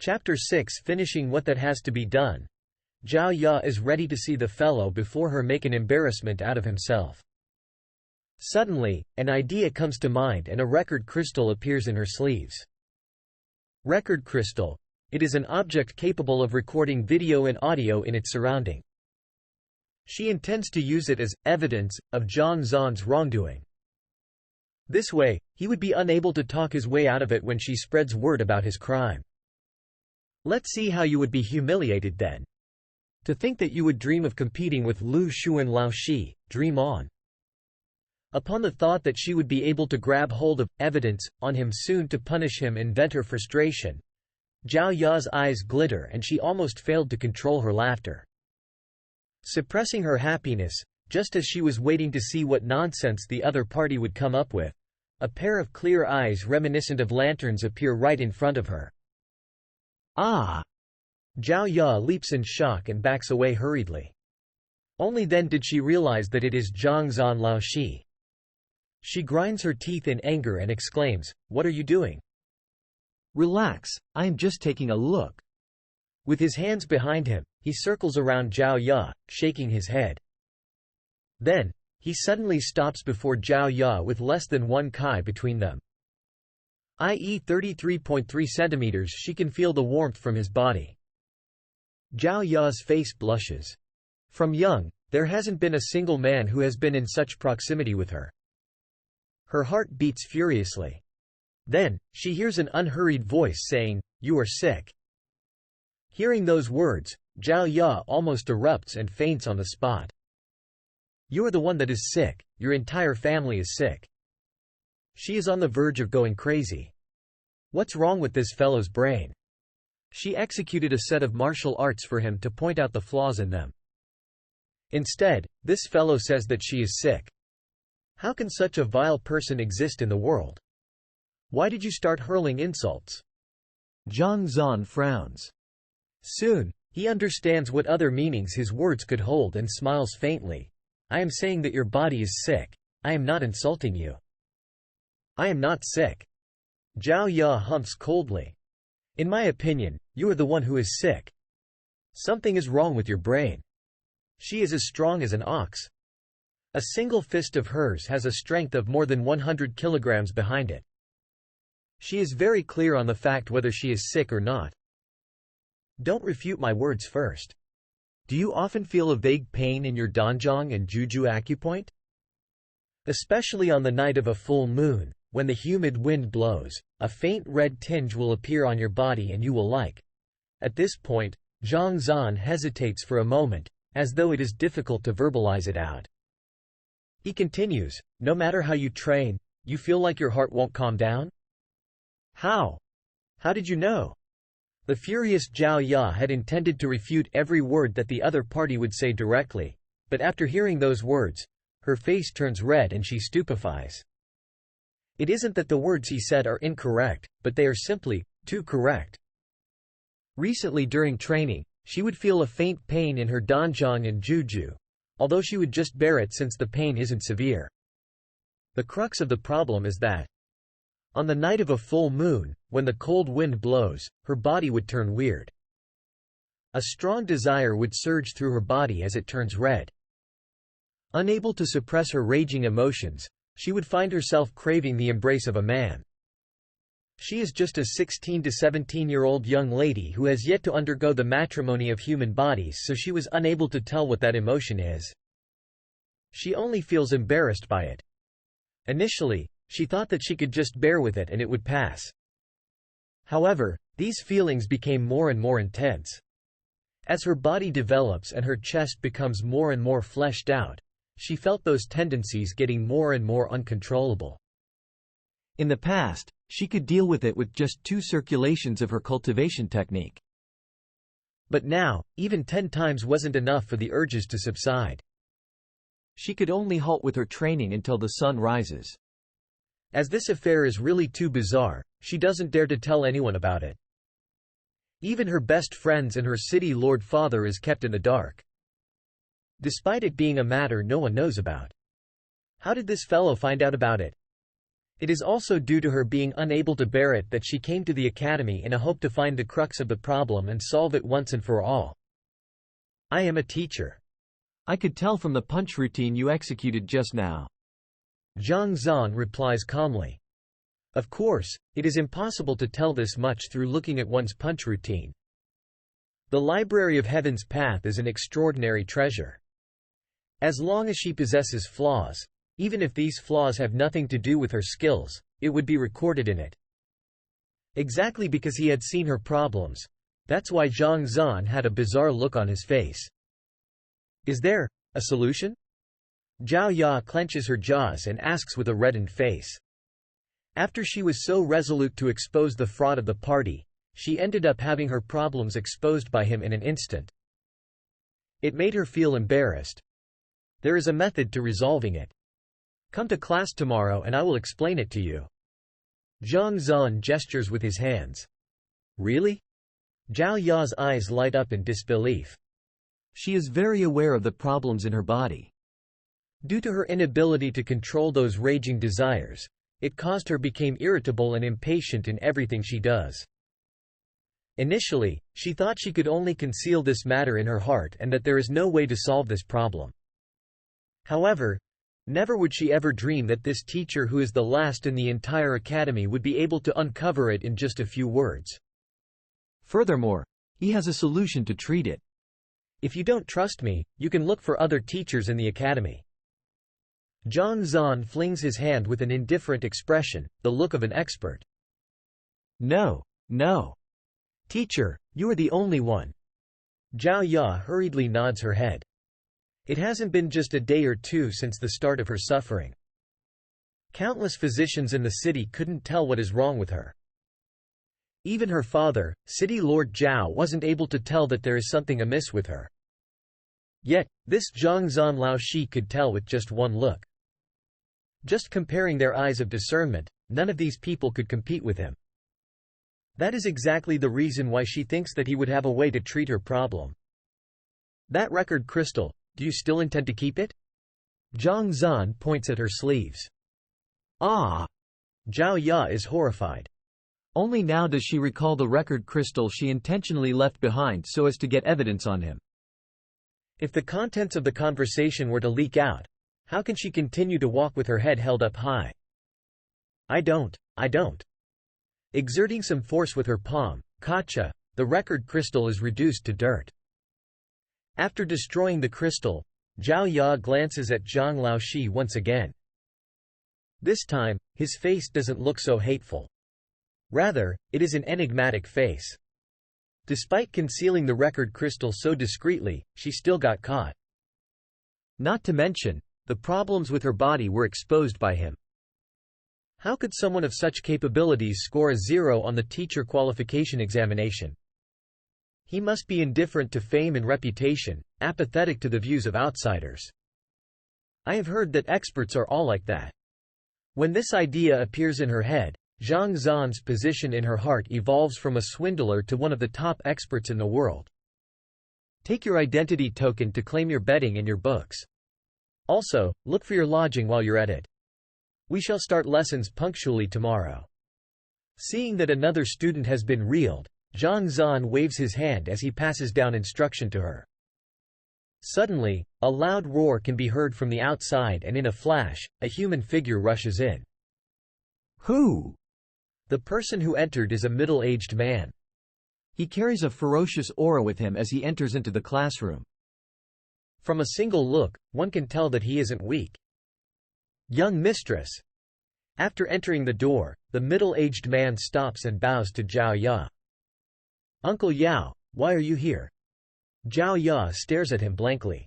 Chapter 6 Finishing what that has to be done. Zhao Ya is ready to see the fellow before her make an embarrassment out of himself. Suddenly, an idea comes to mind and a record crystal appears in her sleeves. Record crystal. It is an object capable of recording video and audio in its surrounding. She intends to use it as evidence of Zhang Zan's wrongdoing. This way, he would be unable to talk his way out of it when she spreads word about his crime. Let's see how you would be humiliated then. To think that you would dream of competing with Lu Xuan Lao Shi, dream on. Upon the thought that she would be able to grab hold of evidence on him soon to punish him and vent her frustration, Zhao Ya's eyes glitter and she almost failed to control her laughter. Suppressing her happiness, just as she was waiting to see what nonsense the other party would come up with, a pair of clear eyes reminiscent of lanterns appear right in front of her. Ah! Zhao Ya leaps in shock and backs away hurriedly. Only then did she realize that it is Zhang Zan Lao Shi. She grinds her teeth in anger and exclaims, "What are you doing?" "Relax, I am just taking a look." With his hands behind him, he circles around Zhao Ya, shaking his head. Then, he suddenly stops before Zhao Ya with less than 1 kai between them. I.e. 33.3 centimeters. She can feel the warmth from his body. Zhao Ya's face blushes. From young, there hasn't been a single man who has been in such proximity with her. Her heart beats furiously. Then, she hears an unhurried voice saying, "You are sick." Hearing those words, Zhao Ya almost erupts and faints on the spot. "You are the one that is sick, your entire family is sick." She is on the verge of going crazy. What's wrong with this fellow's brain? She executed a set of martial arts for him to point out the flaws in them. Instead, this fellow says that she is sick. How can such a vile person exist in the world? Why did you start hurling insults? Zhang Zan frowns. Soon, he understands what other meanings his words could hold and smiles faintly. "I am saying that your body is sick. I am not insulting you." "I am not sick." Zhao Ya humps coldly. "In my opinion, you are the one who is sick. Something is wrong with your brain. She is as strong as an ox. A single fist of hers has a strength of more than 100 kilograms behind it. She is very clear on the fact whether she is sick or not. Don't refute my words first. Do you often feel a vague pain in your donjong and juju acupoint? Especially on the night of a full moon, when the humid wind blows, a faint red tinge will appear on your body and you will like." At this point, Zhang Zan hesitates for a moment, as though it is difficult to verbalize it out. He continues, "No matter how you train, you feel like your heart won't calm down?" "How? How did you know?" The furious Zhao Ya had intended to refute every word that the other party would say directly, but after hearing those words, her face turns red and she stupefies. It isn't that the words he said are incorrect, but they are simply too correct. Recently during training, she would feel a faint pain in her donjong and juju, although she would just bear it since the pain isn't severe. The crux of the problem is that on the night of a full moon, when the cold wind blows, her body would turn weird. A strong desire would surge through her body as it turns red. Unable to suppress her raging emotions, she would find herself craving the embrace of a man. She is just a 16 to 17-year-old young lady who has yet to undergo the matrimony of human bodies, so she was unable to tell what that emotion is. She only feels embarrassed by it. Initially, she thought that she could just bear with it and it would pass. However, these feelings became more and more intense. As her body develops and her chest becomes more and more fleshed out, she felt those tendencies getting more and more uncontrollable. In the past, she could deal with it with just 2 circulations of her cultivation technique. But now, even 10 times wasn't enough for the urges to subside. She could only halt with her training until the sun rises. As this affair is really too bizarre, she doesn't dare to tell anyone about it. Even her best friends and her city lord father is kept in the dark. Despite it being a matter no one knows about. How did this fellow find out about it? It is also due to her being unable to bear it that she came to the academy in a hope to find the crux of the problem and solve it once and for all. I am a teacher. I could tell from the punch routine you executed just now. Zhang Zan replies calmly. Of course, it is impossible to tell this much through looking at one's punch routine. The Library of Heaven's path is an extraordinary treasure. As long as she possesses flaws, even if these flaws have nothing to do with her skills, it would be recorded in it. Exactly because he had seen her problems, that's why Zhang Zan had a bizarre look on his face. Is there a solution? Zhao Ya clenches her jaws and asks with a reddened face. After she was so resolute to expose the fraud of the party, she ended up having her problems exposed by him in an instant. It made her feel embarrassed. There is a method to resolving it. Come to class tomorrow and I will explain it to you. Zhang Zan gestures with his hands. Really? Zhao Ya's eyes light up in disbelief. She is very aware of the problems in her body. Due to her inability to control those raging desires, it caused her become irritable and impatient in everything she does. Initially, she thought she could only conceal this matter in her heart and that there is no way to solve this problem. However, never would she ever dream that this teacher who is the last in the entire academy would be able to uncover it in just a few words. Furthermore, he has a solution to treat it. If you don't trust me, you can look for other teachers in the academy. Zhang Zan flings his hand with an indifferent expression, the look of an expert. No, no. Teacher, you are the only one. Zhao Ya hurriedly nods her head. It hasn't been just a day or two since the start of her suffering. Countless physicians in the city couldn't tell what is wrong with her. Even her father, City Lord Zhao, wasn't able to tell that there is something amiss with her. Yet, this Zhang Zan Laoshi could tell with just one look. Just comparing their eyes of discernment, none of these people could compete with him. That is exactly the reason why she thinks that he would have a way to treat her problem. That record crystal, do you still intend to keep it? Zhang Zan points at her sleeves. Ah! Zhao Ya is horrified. Only now does she recall the record crystal she intentionally left behind so as to get evidence on him. If the contents of the conversation were to leak out, how can she continue to walk with her head held up high? I don't. Exerting some force with her palm, Kacha, the record crystal is reduced to dirt. After destroying the crystal, Zhao Ya glances at Zhang Laoshi once again. This time, his face doesn't look so hateful. Rather, it is an enigmatic face. Despite concealing the record crystal so discreetly, she still got caught. Not to mention, the problems with her body were exposed by him. How could someone of such capabilities score a 0 on the teacher qualification examination? He must be indifferent to fame and reputation, apathetic to the views of outsiders. I have heard that experts are all like that. When this idea appears in her head, Zhang Zan's position in her heart evolves from a swindler to one of the top experts in the world. Take your identity token to claim your betting and your books. Also, look for your lodging while you're at it. We shall start lessons punctually tomorrow. Seeing that another student has been reeled, Zhang Zan waves his hand as he passes down instruction to her. Suddenly, a loud roar can be heard from the outside and in a flash, a human figure rushes in. Who? The person who entered is a middle-aged man. He carries a ferocious aura with him as he enters into the classroom. From a single look, one can tell that he isn't weak. Young mistress. After entering the door, the middle-aged man stops and bows to Zhao Ya. Uncle Yao, why are you here? Zhao Ya stares at him blankly.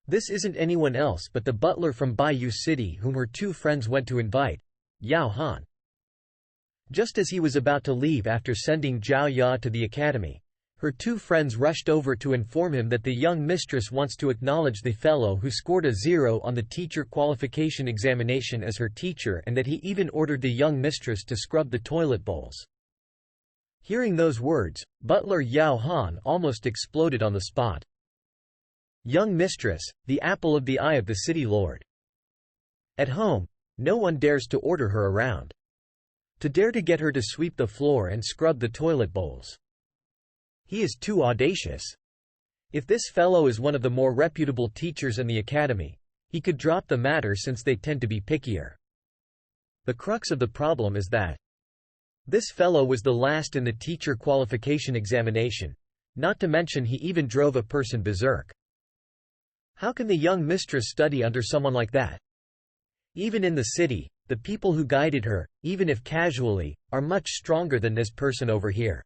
This isn't anyone else but the butler from Baiyu City whom her two friends went to invite, Yao Han. Just as he was about to leave after sending Zhao Ya to the academy, her two friends rushed over to inform him that the young mistress wants to acknowledge the fellow who scored a 0 on the teacher qualification examination as her teacher and that he even ordered the young mistress to scrub the toilet bowls. Hearing those words, butler Yao Han almost exploded on the spot. Young mistress, the apple of the eye of the city lord. At home, No one dares to order her around. To dare to get her to sweep the floor and scrub the toilet bowls. He is too audacious. If this fellow is one of the more reputable teachers in the academy, he could drop the matter since they tend to be pickier. The crux of the problem is that this fellow was the last in the teacher qualification examination, not to mention he even drove a person berserk. How can the young mistress study under someone like that? Even in the city, the people who guided her, even if casually, are much stronger than this person over here.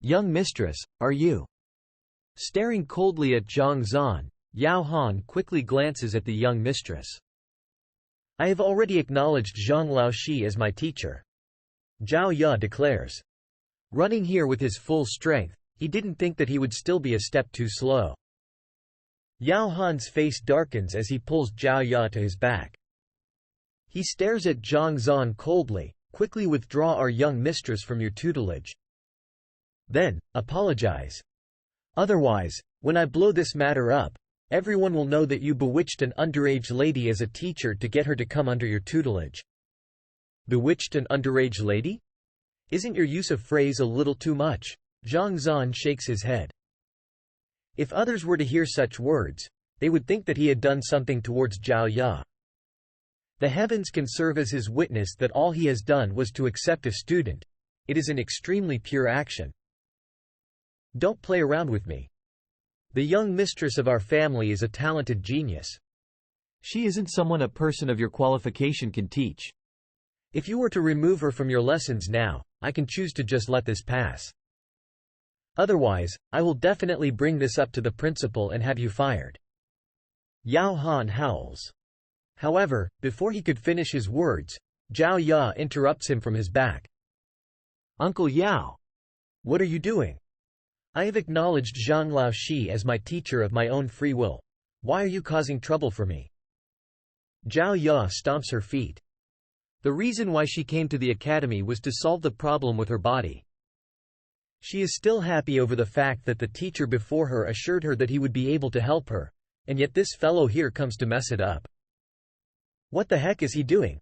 Young mistress, are you? Staring coldly at Zhang Zan, Yao Han quickly glances at the young mistress. I have already acknowledged Zhang Laoshi as my teacher. Zhao Ya declares. Running here with his full strength, he didn't think that he would still be a step too slow. Yao Han's face darkens as he pulls Zhao Ya to his back. He stares at Zhang Zan coldly. Quickly withdraw our young mistress from your tutelage. Then, apologize. Otherwise, when I blow this matter up, everyone will know that you bewitched an underage lady as a teacher to get her to come under your tutelage. Bewitched an underage lady? Isn't your use of phrase a little too much? Zhang Zan shakes his head. If others were to hear such words, they would think that he had done something towards Zhao Ya. The heavens can serve as his witness that all he has done was to accept a student. It is an extremely pure action. Don't play around with me. The young mistress of our family is a talented genius. She isn't someone a person of your qualification can teach. If you were to remove her from your lessons now, I can choose to just let this pass. Otherwise, I will definitely bring this up to the principal and have you fired. Yao Han howls. However, before he could finish his words, Zhao Ya interrupts him from his back. Uncle Yao. What are you doing? I have acknowledged Zhang Laoshi as my teacher of my own free will. Why are you causing trouble for me? Zhao Ya stomps her feet. The reason why she came to the academy was to solve the problem with her body. She is still happy over the fact that the teacher before her assured her that he would be able to help her, and yet this fellow here comes to mess it up. What the heck is he doing?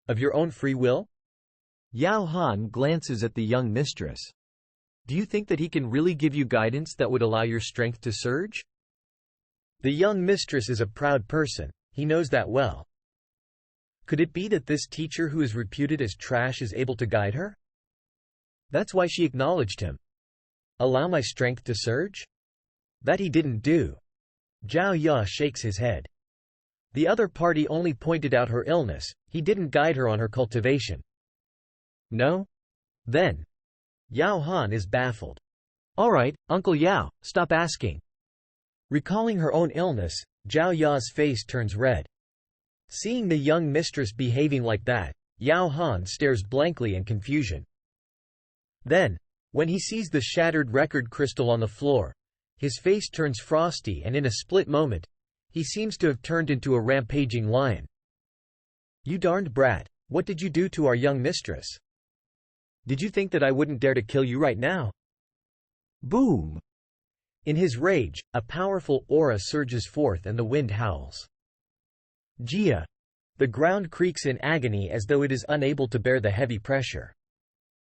Of your own free will? Yao Han glances at the young mistress. Do you think that he can really give you guidance that would allow your strength to surge? The young mistress is a proud person, he knows that well. Could it be that this teacher who is reputed as trash is able to guide her? That's why she acknowledged him. Allow my strength to surge? That he didn't do. Zhao Ya shakes his head. The other party only pointed out her illness, he didn't guide her on her cultivation. No? Then. Yao Han is baffled. All right, Uncle Yao, stop asking. Recalling her own illness, Zhao Ya's face turns red. Seeing the young mistress behaving like that, Yao Han stares blankly in confusion. Then, when he sees the shattered record crystal on the floor, his face turns frosty and in a split moment, he seems to have turned into a rampaging lion. You darned brat, what did you do to our young mistress? Did you think that I wouldn't dare to kill you right now? Boom! In his rage, a powerful aura surges forth and the wind howls. Jia! The ground creaks in agony as though it is unable to bear the heavy pressure.